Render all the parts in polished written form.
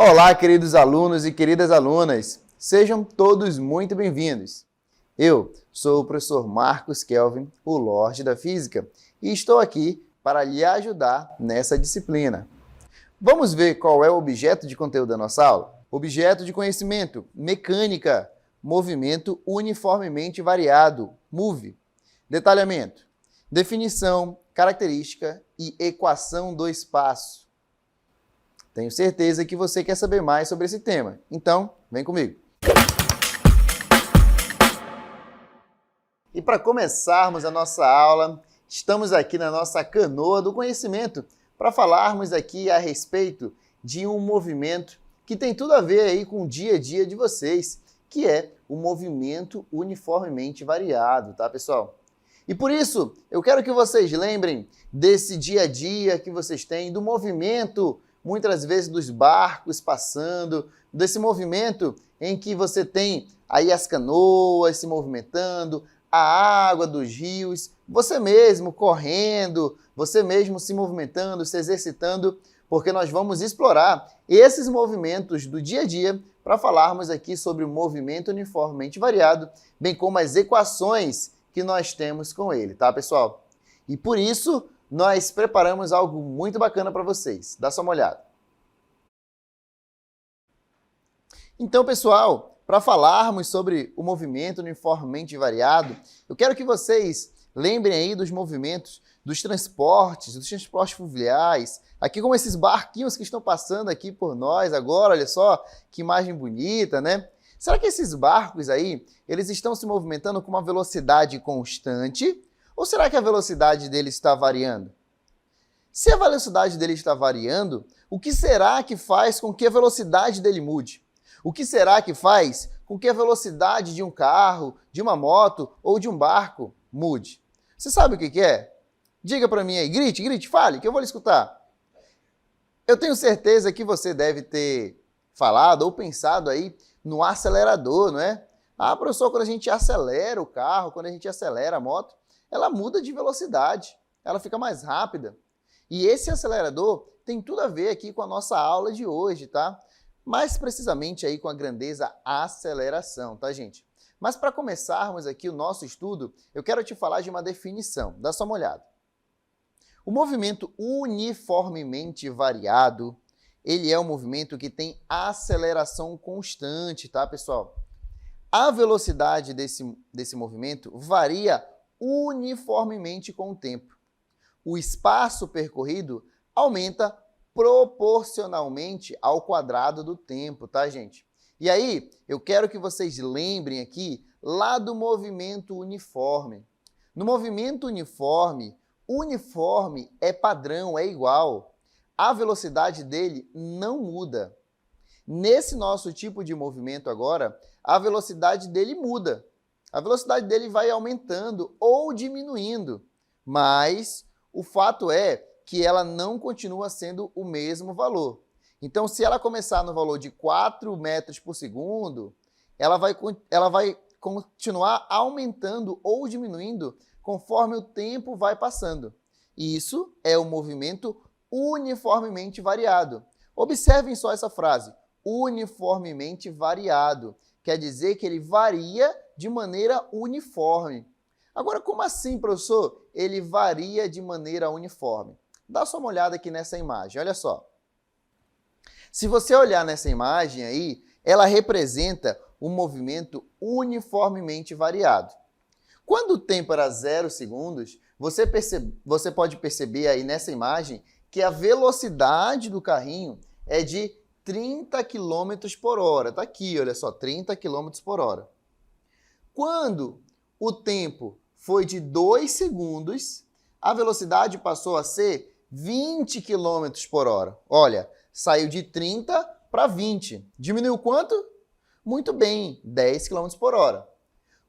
Olá, queridos alunos e queridas alunas, sejam todos muito bem-vindos. Eu sou o professor Marcos Kelvin, o Lorde da Física, e estou aqui para lhe ajudar nessa disciplina. Vamos ver qual é o objeto de conteúdo da nossa aula? Objeto de conhecimento, mecânica, movimento uniformemente variado, MOVE. Detalhamento, definição, característica e equação do espaço. Tenho certeza que você quer saber mais sobre esse tema, então vem comigo. E para começarmos a nossa aula, estamos aqui na nossa canoa do conhecimento para falarmos aqui a respeito de um movimento que tem tudo a ver aí com o dia a dia de vocês, que é o movimento uniformemente variado, tá, pessoal? E por isso, eu quero que vocês lembrem desse dia a dia que vocês têm, do movimento, muitas vezes dos barcos passando, desse movimento em que você tem aí as canoas se movimentando, a água dos rios, você mesmo correndo, você mesmo se movimentando, se exercitando, porque nós vamos explorar esses movimentos do dia a dia para falarmos aqui sobre o movimento uniformemente variado, bem como as equações que nós temos com ele, tá, pessoal? E por isso, nós preparamos algo muito bacana para vocês. Dá só uma olhada. Então, pessoal, para falarmos sobre o movimento uniformemente variado, eu quero que vocês lembrem aí dos movimentos dos transportes fluviais, aqui como esses barquinhos que estão passando aqui por nós agora, olha só que imagem bonita, né? Será que esses barcos aí, eles estão se movimentando com uma velocidade constante? Ou será que a velocidade deles está variando? Se a velocidade dele está variando, o que será que faz com que a velocidade dele mude? O que será que faz com que a velocidade de um carro, de uma moto ou de um barco mude? Você sabe o que é? Diga para mim aí, grite, fale, que eu vou lhe escutar. Eu tenho certeza que você deve ter falado ou pensado aí no acelerador, não é? Ah, professor, quando a gente acelera o carro, quando a gente acelera a moto, ela muda de velocidade, ela fica mais rápida. E esse acelerador tem tudo a ver aqui com a nossa aula de hoje, tá? Mais precisamente aí com a grandeza aceleração, tá, gente? Mas para começarmos aqui o nosso estudo, eu quero te falar de uma definição. Dá só uma olhada. O movimento uniformemente variado, ele é um movimento que tem aceleração constante, tá, pessoal? A velocidade desse movimento varia uniformemente com o tempo. O espaço percorrido aumenta proporcionalmente ao quadrado do tempo, tá, gente? E aí, eu quero que vocês lembrem aqui lá do movimento uniforme. No movimento uniforme é padrão, é igual. A velocidade dele não muda. Nesse nosso tipo de movimento agora, a velocidade dele muda. A velocidade dele vai aumentando ou diminuindo, mas o fato é que ela não continua sendo o mesmo valor. Então, se ela começar no valor de 4 metros por segundo, ela vai continuar aumentando ou diminuindo conforme o tempo vai passando. Isso é o movimento uniformemente variado. Observem só essa frase, uniformemente variado. Quer dizer que ele varia de maneira uniforme. Agora, como assim, professor? Ele varia de maneira uniforme. Dá só uma olhada aqui nessa imagem, olha só. Se você olhar nessa imagem aí, ela representa um movimento uniformemente variado. Quando o tempo era 0 segundos, você pode perceber aí nessa imagem que a velocidade do carrinho é de 30 km por hora. Está aqui, olha só, 30 km por hora. Quando o tempo foi de 2 segundos, a velocidade passou a ser 20 km por hora. Olha, saiu de 30 para 20. Diminuiu quanto? Muito bem, 10 km por hora.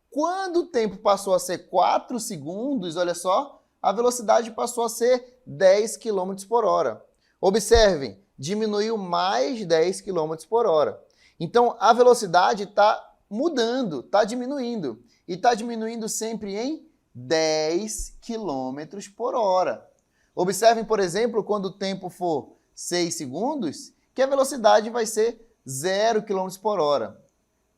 Quando o tempo passou a ser 4 segundos, olha só, a velocidade passou a ser 10 km por hora. Observem, diminuiu mais 10 km por hora. Então, a velocidade está mudando, está diminuindo. E está diminuindo sempre em 10 km por hora. Observem, por exemplo, quando o tempo for 6 segundos, que a velocidade vai ser 0 km por hora.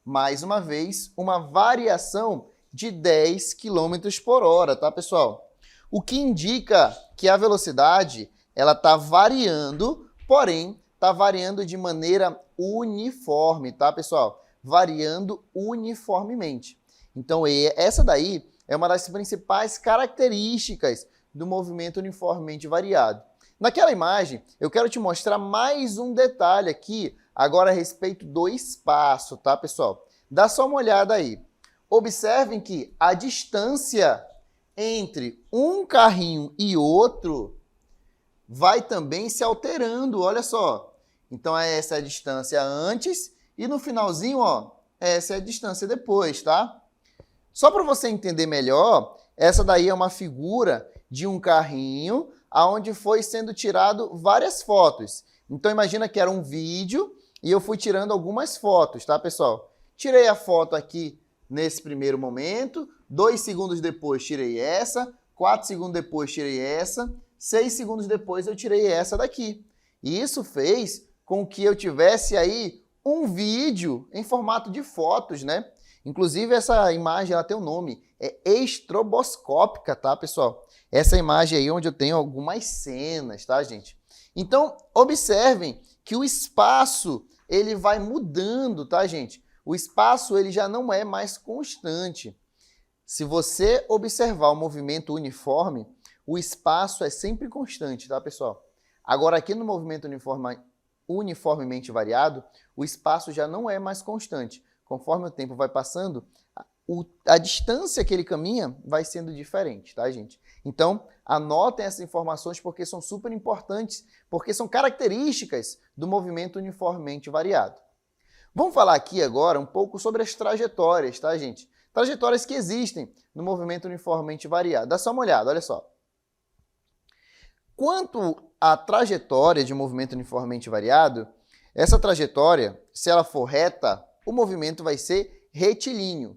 Mais uma vez, uma variação de 10 km por hora, tá, pessoal? O que indica que a velocidade ela está variando, porém, está variando de maneira uniforme, tá, pessoal? Variando uniformemente. Então, essa daí é uma das principais características do movimento uniformemente variado. Naquela imagem, eu quero te mostrar mais um detalhe aqui, agora a respeito do espaço, tá, pessoal? Dá só uma olhada aí. Observem que a distância entre um carrinho e outro vai também se alterando, olha só. Então, essa é a distância antes e no finalzinho, ó, essa é a distância depois, tá? Só para você entender melhor, essa daí é uma figura de um carrinho onde foi sendo tirado várias fotos. Então, imagina que era um vídeo e eu fui tirando algumas fotos, tá, pessoal? Tirei a foto aqui nesse primeiro momento, 2 segundos depois tirei essa, 4 segundos depois tirei essa, 6 segundos depois eu tirei essa daqui. E isso fez com que eu tivesse aí um vídeo em formato de fotos, né? Inclusive essa imagem ela tem um nome, é estroboscópica, tá, pessoal? Essa imagem aí onde eu tenho algumas cenas, tá, gente? Então, observem que o espaço ele vai mudando, tá, gente? O espaço ele já não é mais constante. Se você observar o movimento uniforme, o espaço é sempre constante, tá, pessoal? Agora, aqui no movimento uniformemente variado, o espaço já não é mais constante. Conforme o tempo vai passando, a distância que ele caminha vai sendo diferente, tá, gente? Então, anotem essas informações porque são super importantes, porque são características do movimento uniformemente variado. Vamos falar aqui agora um pouco sobre as trajetórias, tá, gente? Trajetórias que existem no movimento uniformemente variado. Dá só uma olhada, olha só. Quanto à trajetória de movimento uniformemente variado, essa trajetória, se ela for reta, o movimento vai ser retilíneo.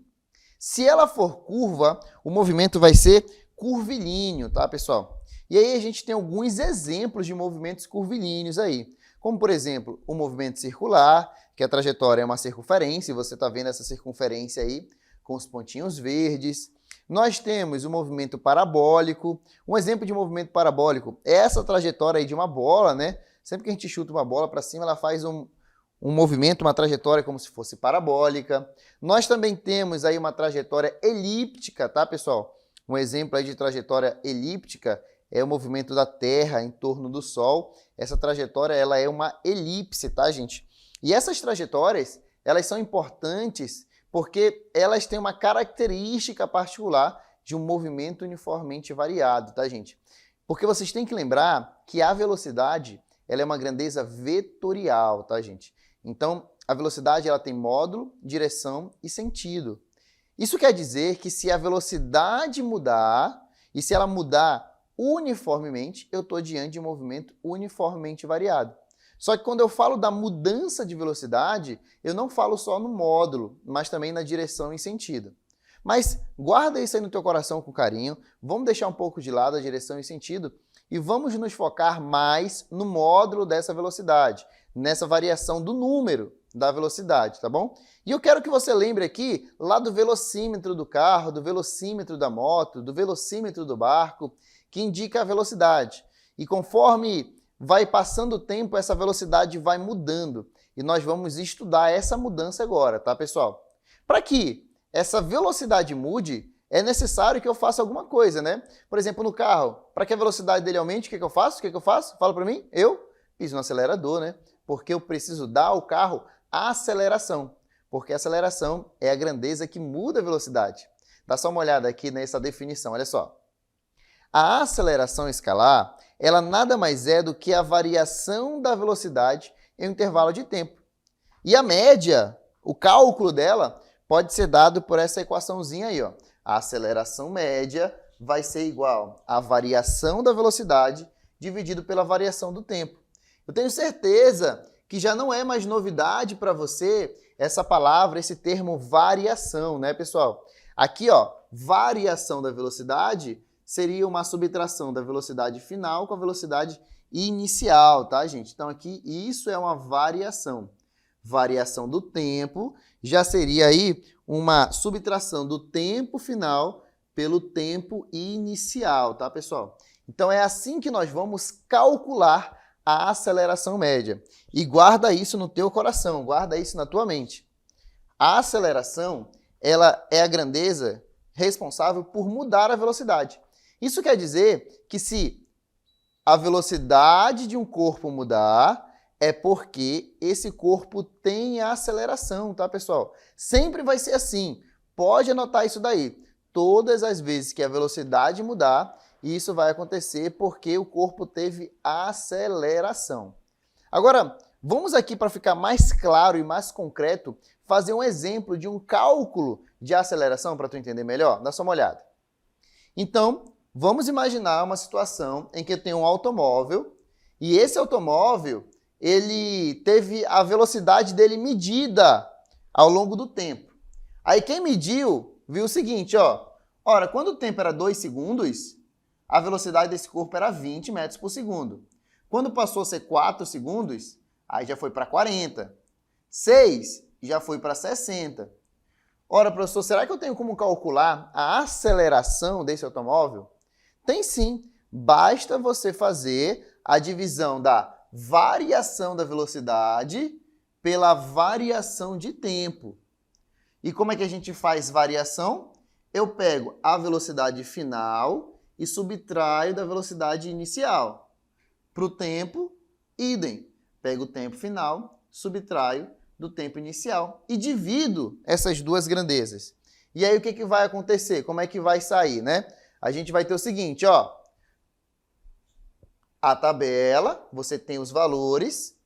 Se ela for curva, o movimento vai ser curvilíneo, tá, pessoal? E aí a gente tem alguns exemplos de movimentos curvilíneos aí, como, por exemplo, o movimento circular, que a trajetória é uma circunferência, e você está vendo essa circunferência aí com os pontinhos verdes. Nós temos o movimento parabólico. Um exemplo de movimento parabólico é essa trajetória aí de uma bola, né? Sempre que a gente chuta uma bola para cima, ela faz um movimento, uma trajetória como se fosse parabólica. Nós também temos aí uma trajetória elíptica, tá, pessoal? Um exemplo aí de trajetória elíptica é o movimento da Terra em torno do Sol. Essa trajetória, ela é uma elipse, tá, gente? E essas trajetórias, elas são importantes porque elas têm uma característica particular de um movimento uniformemente variado, tá, gente? Porque vocês têm que lembrar que a velocidade, ela é uma grandeza vetorial, tá, gente? Então, a velocidade ela tem módulo, direção e sentido. Isso quer dizer que se a velocidade mudar, e se ela mudar uniformemente, eu estou diante de um movimento uniformemente variado. Só que quando eu falo da mudança de velocidade, eu não falo só no módulo, mas também na direção e sentido. Mas guarda isso aí no teu coração com carinho, vamos deixar um pouco de lado a direção e sentido e vamos nos focar mais no módulo dessa velocidade, nessa variação do número da velocidade, tá bom? E eu quero que você lembre aqui lá do velocímetro do carro, do velocímetro da moto, do velocímetro do barco, que indica a velocidade. E conforme vai passando o tempo, essa velocidade vai mudando. E nós vamos estudar essa mudança agora, tá, pessoal? Para que essa velocidade mude, é necessário que eu faça alguma coisa, né? Por exemplo, no carro, para que a velocidade dele aumente, o que eu faço? O que eu faço? Fala para mim. Eu piso no acelerador, né? Porque eu preciso dar ao carro a aceleração. Porque a aceleração é a grandeza que muda a velocidade. Dá só uma olhada aqui nessa definição, olha só. A aceleração escalar, ela nada mais é do que a variação da velocidade em um intervalo de tempo. E a média, o cálculo dela, pode ser dado por essa equaçãozinha aí, ó. A aceleração média vai ser igual à variação da velocidade dividido pela variação do tempo. Eu tenho certeza que já não é mais novidade para você essa palavra, esse termo variação, né, pessoal? Aqui, ó, variação da velocidade seria uma subtração da velocidade final com a velocidade inicial, tá, gente? Então aqui isso é uma variação. Variação do tempo já seria aí uma subtração do tempo final pelo tempo inicial, tá, pessoal? Então é assim que nós vamos calcular a aceleração média. E guarda isso no teu coração, guarda isso na tua mente. A aceleração, ela é a grandeza responsável por mudar a velocidade. Isso quer dizer que se a velocidade de um corpo mudar, é porque esse corpo tem aceleração, tá, pessoal? Sempre vai ser assim. Pode anotar isso daí. Todas as vezes que a velocidade mudar, isso vai acontecer porque o corpo teve aceleração. Agora, vamos aqui para ficar mais claro e mais concreto, fazer um exemplo de um cálculo de aceleração para tu entender melhor. Dá só uma olhada. Então, vamos imaginar uma situação em que tem um automóvel e esse automóvel ele teve a velocidade dele medida ao longo do tempo. Aí quem mediu viu o seguinte, ó. Ora, quando o tempo era 2 segundos, a velocidade desse corpo era 20 metros por segundo. Quando passou a ser 4 segundos, aí já foi para 40. 6 já foi para 60. Ora, professor, será que eu tenho como calcular a aceleração desse automóvel? Tem sim. Basta você fazer a divisão da variação da velocidade pela variação de tempo. E como é que a gente faz variação? Eu pego a velocidade final e subtraio da velocidade inicial. Para o tempo, idem. Pego o tempo final, subtraio do tempo inicial e divido essas duas grandezas. E aí o que vai acontecer? Como é que vai sair, né? A gente vai ter o seguinte, ó. A tabela, você tem os valores,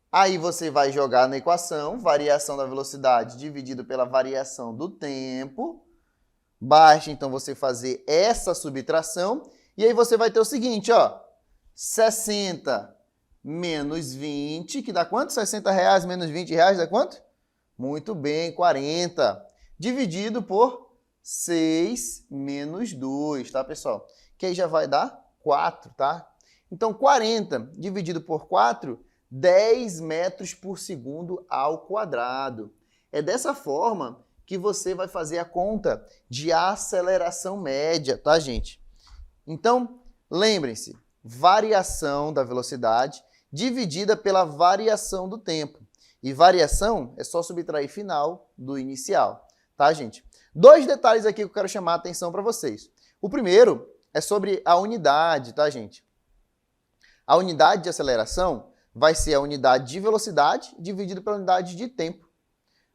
aí você vai jogar na equação, variação da velocidade dividido pela variação do tempo. Basta, então, você fazer essa subtração, e aí você vai ter o seguinte, ó, 60 menos 20, que dá quanto? 60 reais menos 20 reais dá quanto? Muito bem, 40, dividido por 6 menos 2, tá, pessoal? Que aí já vai dar 4, tá? Então, 40 dividido por 4, 10 metros por segundo ao quadrado. É dessa forma que você vai fazer a conta de aceleração média, tá, gente? Então, lembrem-se, variação da velocidade dividida pela variação do tempo. E variação é só subtrair final do inicial, tá, gente? 2 detalhes aqui que eu quero chamar a atenção para vocês. O primeiro é sobre a unidade, tá, gente? A unidade de aceleração vai ser a unidade de velocidade dividido pela unidade de tempo.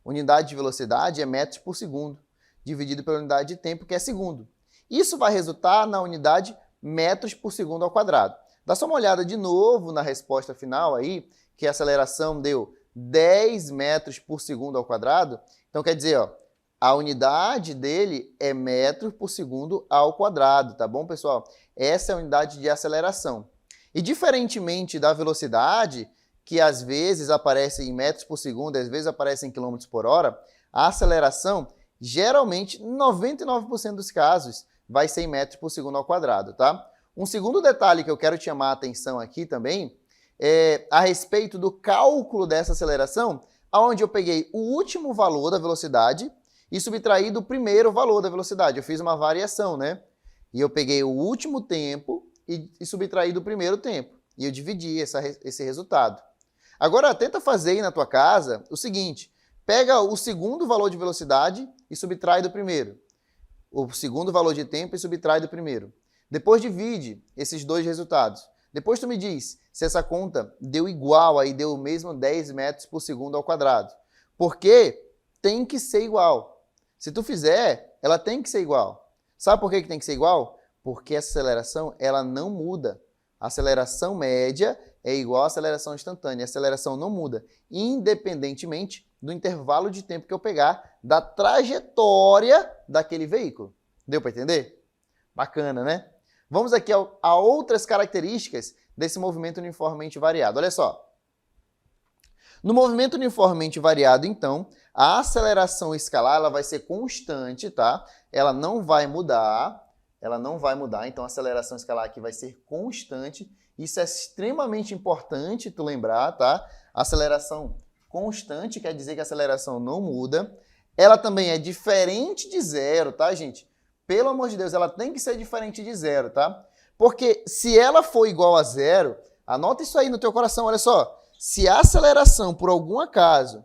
Unidade de velocidade é metros por segundo, dividido pela unidade de tempo, que é segundo. Isso vai resultar na unidade metros por segundo ao quadrado. Dá só uma olhada de novo na resposta final aí, que a aceleração deu 10 metros por segundo ao quadrado. Então, quer dizer, ó, a unidade dele é metro por segundo ao quadrado, tá bom, pessoal? Essa é a unidade de aceleração. E diferentemente da velocidade, que às vezes aparece em metros por segundo, às vezes aparece em quilômetros por hora, a aceleração, geralmente, 99% dos casos, vai ser em metros por segundo ao quadrado, tá? Um segundo detalhe que eu quero te chamar a atenção aqui também é a respeito do cálculo dessa aceleração, onde eu peguei o último valor da velocidade e subtraí do primeiro valor da velocidade. Eu fiz uma variação, né? E eu peguei o último tempo e subtrair do primeiro tempo. E eu dividi esse resultado. Agora, tenta fazer aí na tua casa o seguinte. Pega o segundo valor de velocidade e subtrai do primeiro. O segundo valor de tempo e subtrai do primeiro. Depois divide esses dois resultados. Depois tu me diz se essa conta deu igual, aí deu o mesmo 10 metros por segundo ao quadrado. Porque tem que ser igual. Se tu fizer, ela tem que ser igual. Sabe por que tem que ser igual? Porque essa aceleração, ela não muda. A aceleração média é igual à aceleração instantânea. A aceleração não muda, independentemente do intervalo de tempo que eu pegar da trajetória daquele veículo. Deu para entender? Bacana, né? Vamos aqui a outras características desse movimento uniformemente variado. Olha só. No movimento uniformemente variado, então, a aceleração escalar ela vai ser constante, tá? Ela não vai mudar. Então a aceleração escalar aqui vai ser constante Isso é extremamente importante tu lembrar, tá? Aceleração constante quer dizer que a aceleração não muda. Ela também é diferente de zero, tá, gente? Pelo amor de Deus, ela tem que ser diferente de zero, tá? Porque se ela for igual a zero, anota isso aí no teu coração, olha só. Se a aceleração, por algum acaso,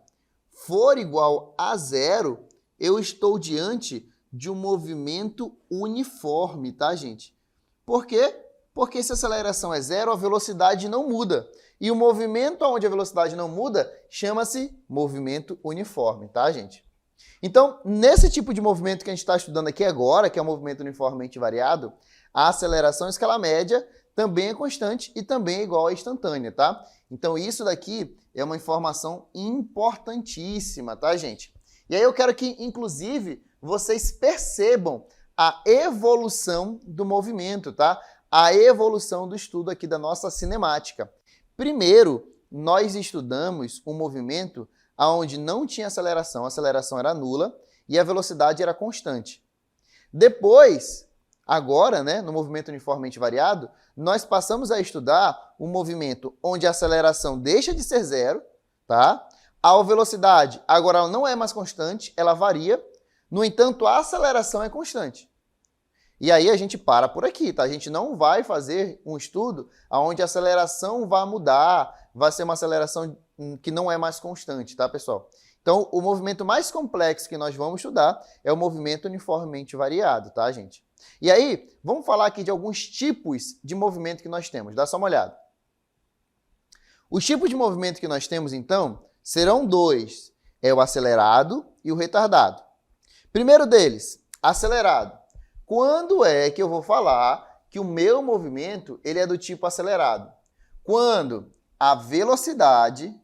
for igual a zero, eu estou diante de um movimento uniforme, tá, gente? Por quê? Porque se a aceleração é zero, a velocidade não muda. E o movimento onde a velocidade não muda chama-se movimento uniforme, tá, gente? Então, nesse tipo de movimento que a gente está estudando aqui agora, que é o movimento uniformemente variado, a aceleração em escala média também é constante e também é igual à instantânea, tá? Então, isso daqui é uma informação importantíssima, tá, gente? E aí eu quero que, inclusive, vocês percebam a evolução do movimento, tá? A evolução do estudo aqui da nossa cinemática. Primeiro, nós estudamos um movimento onde não tinha aceleração, a aceleração era nula e a velocidade era constante. Depois, agora, né, no movimento uniformemente variado, nós passamos a estudar um movimento onde a aceleração deixa de ser zero, tá? A velocidade agora ela não é mais constante, ela varia. No entanto, a aceleração é constante. E aí a gente para por aqui, tá? A gente não vai fazer um estudo onde a aceleração vai mudar, vai ser uma aceleração que não é mais constante, tá, pessoal? Então, o movimento mais complexo que nós vamos estudar é o movimento uniformemente variado, tá, gente? E aí, vamos falar aqui de alguns tipos de movimento que nós temos. Dá só uma olhada. Os tipos de movimento que nós temos, então, serão dois. É o acelerado e o retardado. Primeiro deles, acelerado. Quando é que eu vou falar que o meu movimento ele é do tipo acelerado? Quando a velocidade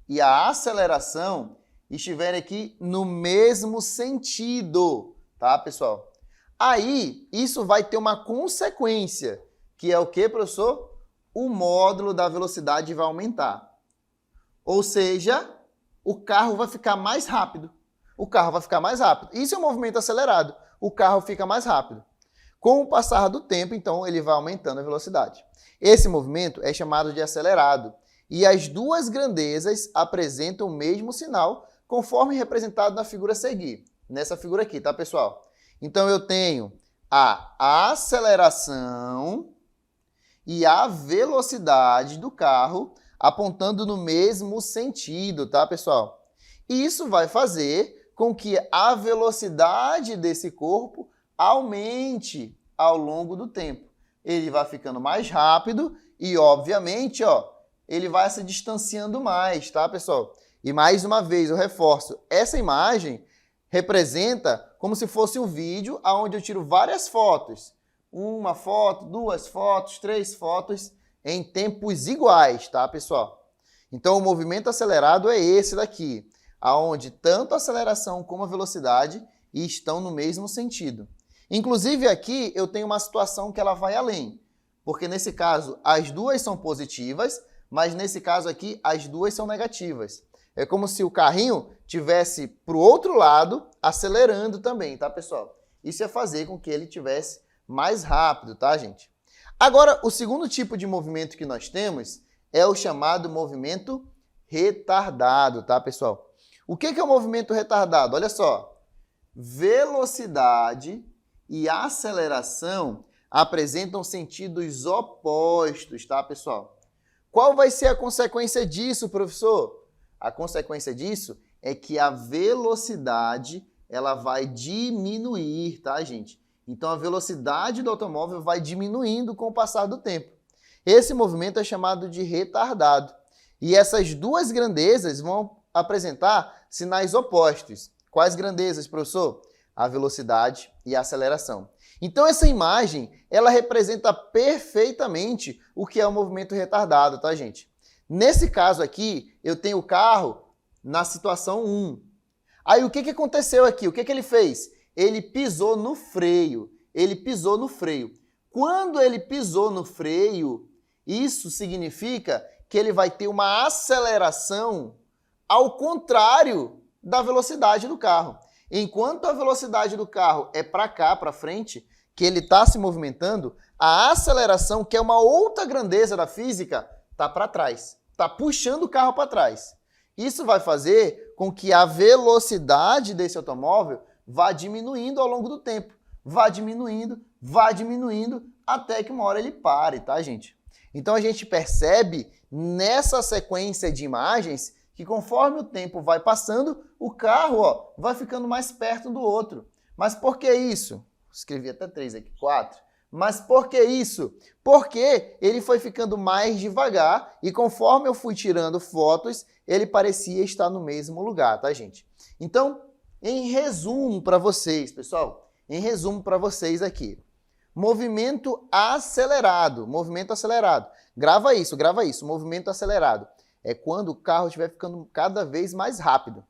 e a aceleração estiverem aqui no mesmo sentido, tá, pessoal? Aí, isso vai ter uma consequência, que é o que, professor? O módulo da velocidade vai aumentar. Ou seja, o carro vai ficar mais rápido. O carro vai ficar mais rápido. Isso é um movimento acelerado. O carro fica mais rápido. Com o passar do tempo, então, ele vai aumentando a velocidade. Esse movimento é chamado de acelerado. E as duas grandezas apresentam o mesmo sinal, conforme representado na figura a seguir. Nessa figura aqui, tá, pessoal? Então, eu tenho a aceleração e a velocidade do carro apontando no mesmo sentido, tá, pessoal? E isso vai fazer com que a velocidade desse corpo aumente ao longo do tempo. Ele vai ficando mais rápido e, obviamente, ó, ele vai se distanciando mais, tá, pessoal? E mais uma vez, eu reforço, essa imagem representa como se fosse um vídeo onde eu tiro várias fotos. Uma foto, duas fotos, três fotos em tempos iguais, tá, pessoal? Então, o movimento acelerado é esse daqui, aonde tanto a aceleração como a velocidade estão no mesmo sentido. Inclusive, aqui eu tenho uma situação que ela vai além, porque nesse caso as duas são positivas, mas nesse caso aqui as duas são negativas. É como se o carrinho tivesse para o outro lado acelerando também, tá, pessoal? Isso é fazer com que ele tivesse mais rápido, tá, gente? Agora, o segundo tipo de movimento que nós temos é o chamado movimento retardado, tá, pessoal? O que é o movimento retardado? Olha só, velocidade e aceleração apresentam sentidos opostos, tá, pessoal? Qual vai ser a consequência disso, professor? A consequência disso é que a velocidade ela vai diminuir, tá, gente? Então, a velocidade do automóvel vai diminuindo com o passar do tempo. Esse movimento é chamado de retardado. E essas duas grandezas vão apresentar sinais opostos. Quais grandezas, professor? A velocidade e a aceleração. Então, essa imagem, ela representa perfeitamente o que é o movimento retardado, tá, gente? Nesse caso aqui, eu tenho o carro na situação 1. Aí, o que aconteceu aqui? O que ele fez? Ele pisou no freio. Ele pisou no freio. Quando ele pisou no freio, isso significa que ele vai ter uma aceleração ao contrário da velocidade do carro. Enquanto a velocidade do carro é para cá, para frente, que ele está se movimentando, a aceleração, que é uma outra grandeza da física, está para trás. Está puxando o carro para trás. Isso vai fazer com que a velocidade desse automóvel vá diminuindo ao longo do tempo. Vá diminuindo, até que uma hora ele pare, tá, gente? Então a gente percebe nessa sequência de imagens que conforme o tempo vai passando, o carro, ó, vai ficando mais perto do outro. Mas por que isso? Escrevi até 3 aqui, 4. Mas por que isso? Porque ele foi ficando mais devagar e conforme eu fui tirando fotos, ele parecia estar no mesmo lugar, tá, gente? Então, em resumo para vocês, pessoal, em resumo para vocês aqui. Movimento acelerado. Grava isso. Movimento acelerado é quando o carro estiver ficando cada vez mais rápido.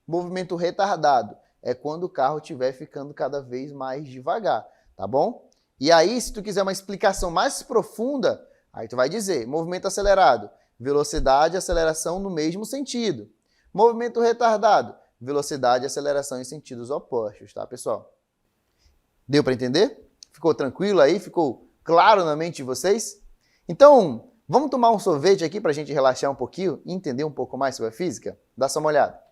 Movimento retardado é quando o carro estiver ficando cada vez mais devagar, tá bom? E aí, se tu quiser uma explicação mais profunda, aí tu vai dizer, movimento acelerado, velocidade e aceleração no mesmo sentido. Movimento retardado, velocidade e aceleração em sentidos opostos, tá, pessoal? Deu para entender? Ficou tranquilo aí? Ficou claro na mente de vocês? Então, vamos tomar um sorvete aqui para a gente relaxar um pouquinho e entender um pouco mais sobre a física? Dá só uma olhada.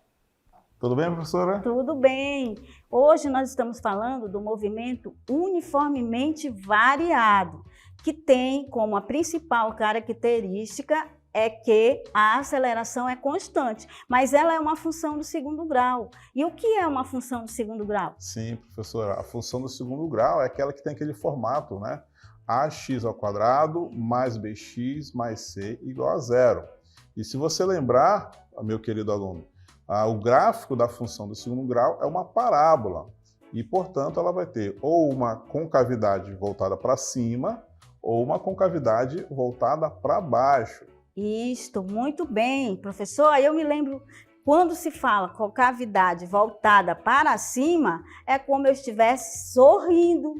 Tudo bem, professora? Tudo bem. Hoje nós estamos falando do movimento uniformemente variado, que tem como a principal característica é que a aceleração é constante, mas ela é uma função do segundo grau. E o que é uma função do segundo grau? Sim, professora, a função do segundo grau é aquela que tem aquele formato, né? ax² mais bx mais c igual a zero. E se você lembrar, meu querido aluno, o gráfico da função do segundo grau é uma parábola e, portanto, ela vai ter ou uma concavidade voltada para cima ou uma concavidade voltada para baixo. Isto, muito bem, professor. Eu me lembro, quando se fala concavidade voltada para cima, é como eu estivesse sorrindo.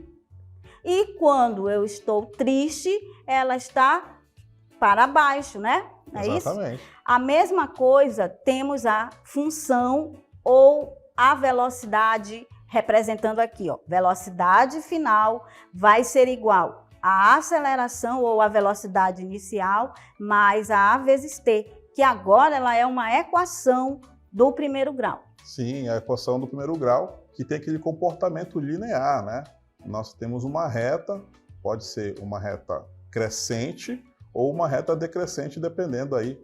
E quando eu estou triste, ela está para baixo, né? É Exatamente. Isso? A mesma coisa, temos a função ou a velocidade representando aqui, ó. Velocidade final vai ser igual a aceleração ou a velocidade inicial mais a vezes t, que agora ela é uma equação do primeiro grau. Sim, a equação do primeiro grau, que tem aquele comportamento linear, né? Nós temos uma reta, pode ser uma reta crescente ou uma reta decrescente, dependendo aí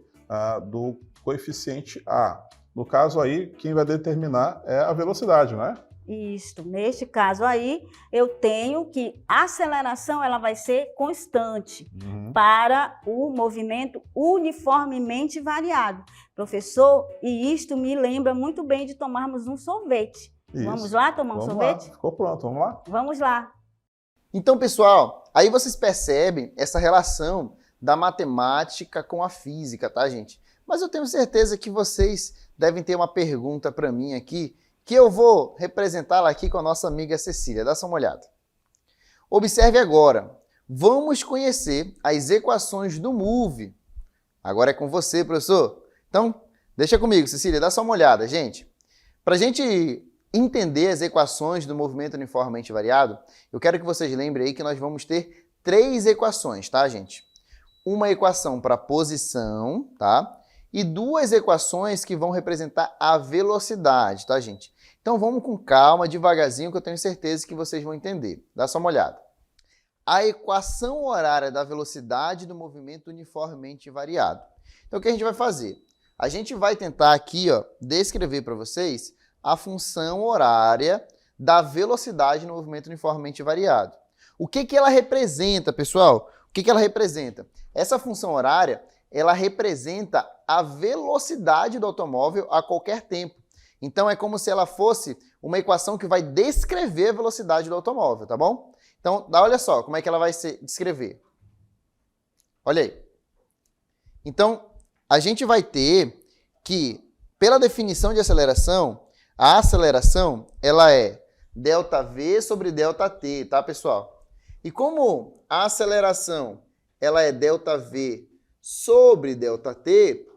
do coeficiente A. No caso aí, quem vai determinar é a velocidade, né? Isto, neste caso aí, eu tenho que a aceleração ela vai ser constante para o movimento uniformemente variado. Professor, e isto me lembra muito bem de tomarmos um sorvete. Isso. Vamos lá tomar um sorvete? Lá. Ficou pronto, vamos lá? Vamos lá. Então, pessoal, aí vocês percebem essa relação da matemática com a física, tá, gente? Mas eu tenho certeza que vocês devem ter uma pergunta para mim aqui, que eu vou representá-la aqui com a nossa amiga Cecília. Dá só uma olhada. Observe agora. Vamos conhecer as equações do MOVE. Agora é com você, professor. Então, deixa comigo, Cecília. Dá só uma olhada, gente. Para a gente entender as equações do movimento uniformemente variado, eu quero que vocês lembrem aí que nós vamos ter 3 equações, tá, gente? Uma equação para posição, tá? E 2 equações que vão representar a velocidade, tá, gente? Então vamos com calma, devagarzinho, que eu tenho certeza que vocês vão entender. Dá só uma olhada. A equação horária da velocidade do movimento uniformemente variado. Então o que a gente vai fazer? A gente vai tentar aqui, ó, descrever para vocês a função horária da velocidade no movimento uniformemente variado. O que ela representa, pessoal? O que ela representa? Essa função horária, ela representa a velocidade do automóvel a qualquer tempo. Então é como se ela fosse uma equação que vai descrever a velocidade do automóvel, tá bom? Então, olha só como é que ela vai se descrever. Olha aí. Então, a gente vai ter que, pela definição de aceleração, a aceleração, ela é ΔV sobre ΔT, tá, pessoal? E como a aceleração, ela é ΔV sobre ΔT,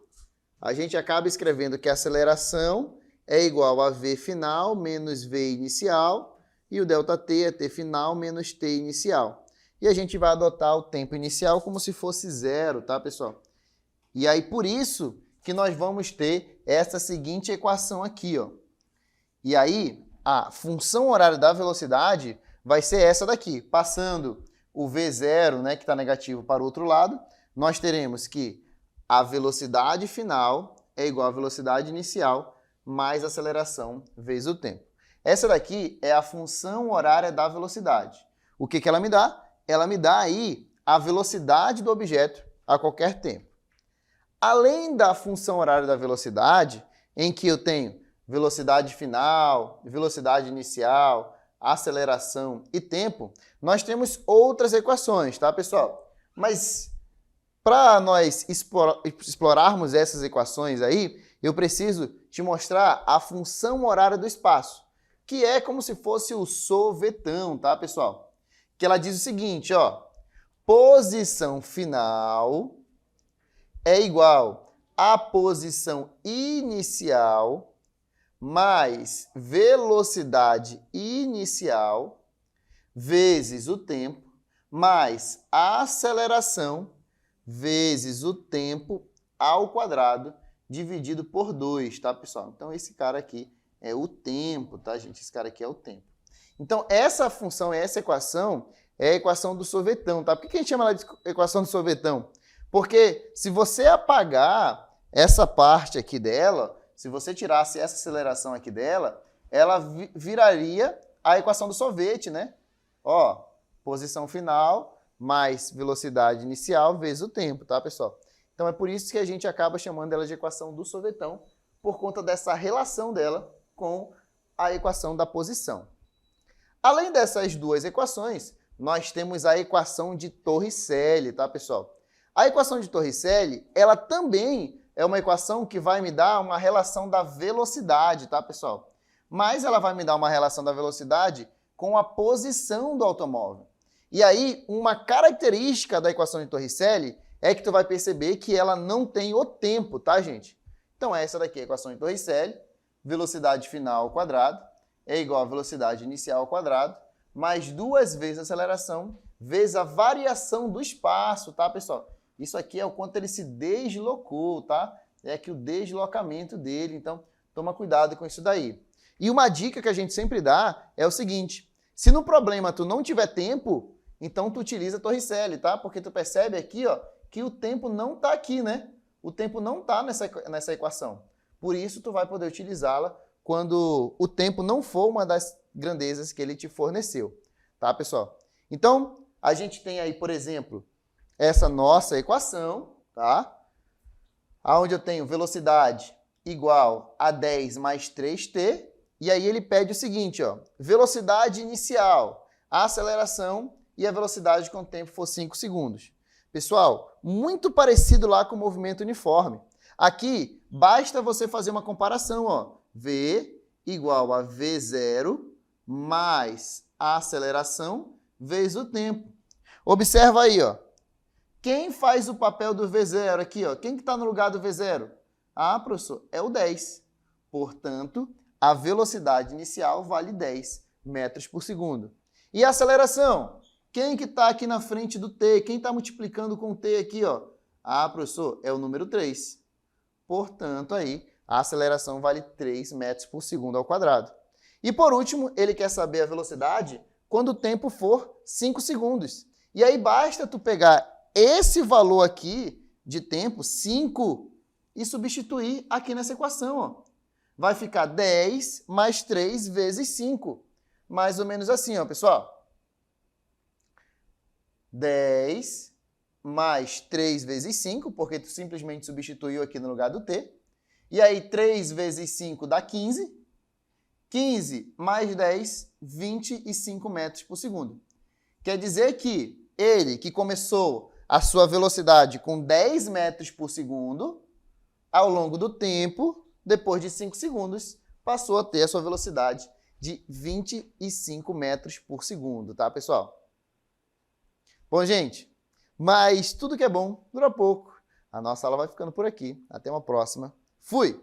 a gente acaba escrevendo que a aceleração é igual a V final menos V inicial e o ΔT é T final menos T inicial. E a gente vai adotar o tempo inicial como se fosse zero, tá, pessoal? E aí, por isso que nós vamos ter essa seguinte equação aqui, ó. E aí, a função horária da velocidade vai ser essa daqui. Passando o V0, né, que está negativo, para o outro lado, nós teremos que a velocidade final é igual à velocidade inicial mais aceleração vezes o tempo. Essa daqui é a função horária da velocidade. O que ela me dá? Ela me dá aí a velocidade do objeto a qualquer tempo. Além da função horária da velocidade, em que eu tenho velocidade final, velocidade inicial, aceleração e tempo, nós temos outras equações, tá, pessoal? Mas para nós explorarmos essas equações aí, eu preciso te mostrar a função horária do espaço, que é como se fosse o sorvetão, tá, pessoal? Que ela diz o seguinte, ó, posição final é igual à posição inicial mais velocidade inicial vezes o tempo mais a aceleração vezes o tempo ao quadrado dividido por 2, tá, pessoal? Então, esse cara aqui é o tempo, tá, gente? Esse cara aqui é o tempo. Então, essa função, essa equação, é a equação do sorvetão, tá? Por que a gente chama ela de equação do sorvetão? Porque se você apagar essa parte aqui dela, se você tirasse essa aceleração aqui dela, ela viraria a equação do sorvete, né? Ó, posição final mais velocidade inicial vezes o tempo, tá, pessoal? Então é por isso que a gente acaba chamando ela de equação do sorvetão, por conta dessa relação dela com a equação da posição. Além dessas duas equações, nós temos a equação de Torricelli, tá, pessoal? A equação de Torricelli, ela também é uma equação que vai me dar uma relação da velocidade, tá, pessoal? Mas ela vai me dar uma relação da velocidade com a posição do automóvel. E aí, uma característica da equação de Torricelli é que tu vai perceber que ela não tem o tempo, tá, gente? Então, essa daqui é a equação de Torricelli, velocidade final ao quadrado é igual a velocidade inicial ao quadrado, mais 2 vezes a aceleração, vezes a variação do espaço, tá, pessoal? Isso aqui é o quanto ele se deslocou, tá? É aqui o deslocamento dele, então toma cuidado com isso daí. E uma dica que a gente sempre dá é o seguinte, se no problema tu não tiver tempo, então tu utiliza Torricelli, tá? Porque tu percebe aqui, ó, que o tempo não tá aqui, né? O tempo não tá nessa equação. Por isso tu vai poder utilizá-la quando o tempo não for uma das grandezas que ele te forneceu, tá, pessoal? Então, a gente tem aí, por exemplo, essa nossa equação, tá? Onde eu tenho velocidade igual a 10 mais 3t, e aí ele pede o seguinte, ó, velocidade inicial, a aceleração e a velocidade quando o tempo for 5 segundos. Pessoal, muito parecido lá com o movimento uniforme. Aqui, basta você fazer uma comparação, ó, V igual a V0 mais a aceleração vezes o tempo. Observa aí, ó. Quem faz o papel do V0 aqui, ó? Quem que está no lugar do V0? Ah, professor, é o 10. Portanto, a velocidade inicial vale 10 metros por segundo. E a aceleração? Quem que está aqui na frente do T? Quem está multiplicando com o T aqui, ó? Ah, professor, é o número 3. Portanto, aí, a aceleração vale 3 metros por segundo ao quadrado. E por último, ele quer saber a velocidade quando o tempo for 5 segundos. E aí basta tu pegar esse valor aqui de tempo, 5, e substituir aqui nessa equação, ó. Vai ficar 10 mais 3 vezes 5. Mais ou menos assim, ó, pessoal. 10 mais 3 vezes 5, porque tu simplesmente substituiu aqui no lugar do T. E aí 3 vezes 5 dá 15. 15 mais 10, 25 metros por segundo. Quer dizer que ele, que começou a sua velocidade com 10 metros por segundo, ao longo do tempo, depois de 5 segundos, passou a ter a sua velocidade de 25 metros por segundo, tá, pessoal? Bom, gente, mas tudo que é bom dura pouco. A nossa aula vai ficando por aqui. Até uma próxima. Fui!